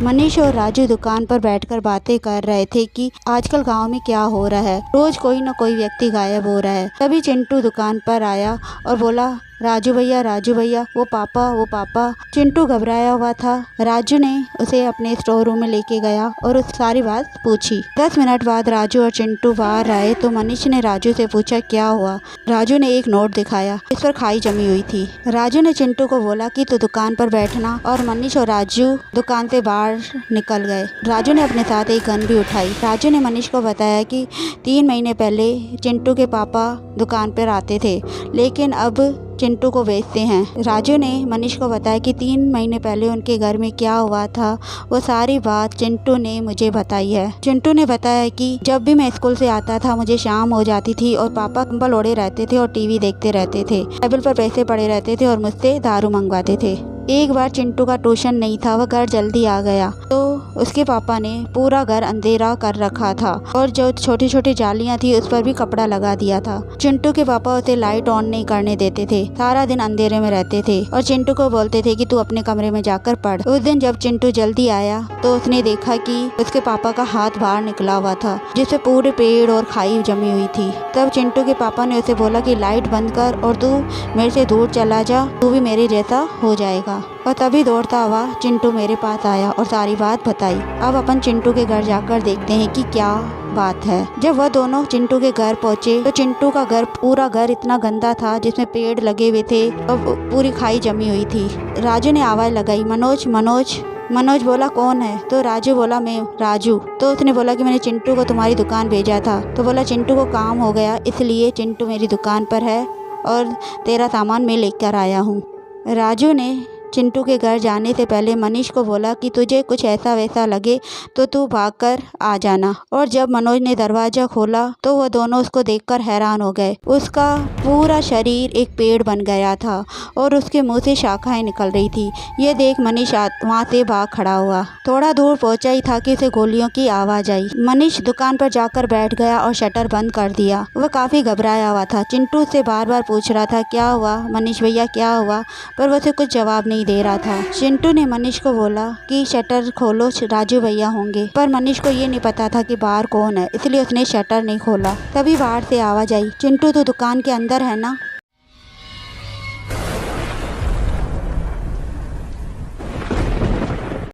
मनीष और राजू दुकान पर बैठकर बातें कर रहे थे कि आजकल गांव में क्या हो रहा है। रोज कोई न कोई व्यक्ति गायब हो रहा है। तभी चिंटू दुकान पर आया और बोला, राजू भैया वो पापा। चिंटू घबराया हुआ था। राजू ने उसे अपने स्टोर रूम में लेके गया और उस सारी बात पूछी। 10 मिनट बाद राजू और चिंटू बाहर आए तो मनीष ने राजू से पूछा, क्या हुआ। राजू ने एक नोट दिखाया, इस पर खाई जमी हुई थी। राजू ने चिंटू को बोला कि तू दुकान पर बैठना, और मनीष और राजू दुकान से बाहर निकल गए। राजू ने अपने साथ एक गन भी उठाई। राजू ने मनीष को बताया कि 3 महीने पहले चिंटू के पापा दुकान पर आते थे, लेकिन अब चिंटू को बेचते हैं। राजू ने मनीष को बताया कि 3 महीने पहले उनके घर में क्या हुआ था। वो सारी बात चिंटू ने मुझे बताई है। चिंटू ने बताया कि जब भी मैं स्कूल से आता था मुझे शाम हो जाती थी और पापा कंबल ओढ़े रहते थे और टीवी देखते रहते थे। टेबल पर पैसे पड़े रहते थे और मुझसे दारू मंगवाते थे। एक बार चिंटू का ट्यूशन नहीं था, वह घर जल्दी आ गया तो उसके पापा ने पूरा घर अंधेरा कर रखा था और जो छोटी छोटी जालियां थी उस पर भी कपड़ा लगा दिया था। चिंटू के पापा उसे लाइट ऑन नहीं करने देते थे, सारा दिन अंधेरे में रहते थे और चिंटू को बोलते थे कि तू अपने कमरे में जाकर पढ़। उस दिन जब चिंटू जल्दी आया तो उसने देखा कि उसके पापा का हाथ बाहर निकला हुआ था, जिससे पूरे पेड़ और खाई जमी हुई थी। तब चिंटू के पापा ने उसे बोला कि लाइट बंद कर और तू मेरे से दूर चला जा, तू भी मेरे जैसा हो जाएगा। और तभी दौड़ता हुआ चिंटू मेरे पास आया और सारी बात बताई। अब अपन चिंटू के घर जाकर देखते हैं कि क्या बात है। जब वह दोनों चिंटू के घर पहुंचे तो चिंटू का पूरा घर इतना गंदा था, जिसमें पेड़ लगे हुए थे और पूरी खाई जमी हुई थी। राजू ने आवाज लगाई, मनोज बोला, कौन है। तो राजू बोला, मैं राजू। तो उसने बोला कि मैंने चिंटू को तुम्हारी दुकान भेजा था। तो बोला, चिंटू को काम हो गया इसलिए चिंटू मेरी दुकान पर है और तेरा सामान मैं लेकर आया हूँ। राजू ने चिंटू के घर जाने से पहले मनीष को बोला कि तुझे कुछ ऐसा वैसा लगे तो तू भागकर आ जाना। और जब मनोज ने दरवाज़ा खोला तो वह दोनों उसको देखकर हैरान हो गए। उसका पूरा शरीर एक पेड़ बन गया था और उसके मुंह से शाखाएं निकल रही थी। ये देख मनीष वहाँ से भाग खड़ा हुआ। थोड़ा दूर पहुँचा ही था कि उसे गोलियों की आवाज़ आई। मनीष दुकान पर जाकर बैठ गया और शटर बंद कर दिया। वह काफ़ी घबराया हुआ था। चिंटू से बार बार पूछ रहा था, क्या हुआ मनीष भैया, क्या हुआ, पर वह उसे कुछ जवाब नहीं दे रहा था। चिंटू ने मनीष को बोला कि शटर खोलो, राजू भैया होंगे, पर मनीष को ये नहीं पता था कि बाहर कौन है, इसलिए उसने शटर नहीं खोला। तभी बाहर से आवाज आई, चिंटू तो दुकान के अंदर है ना।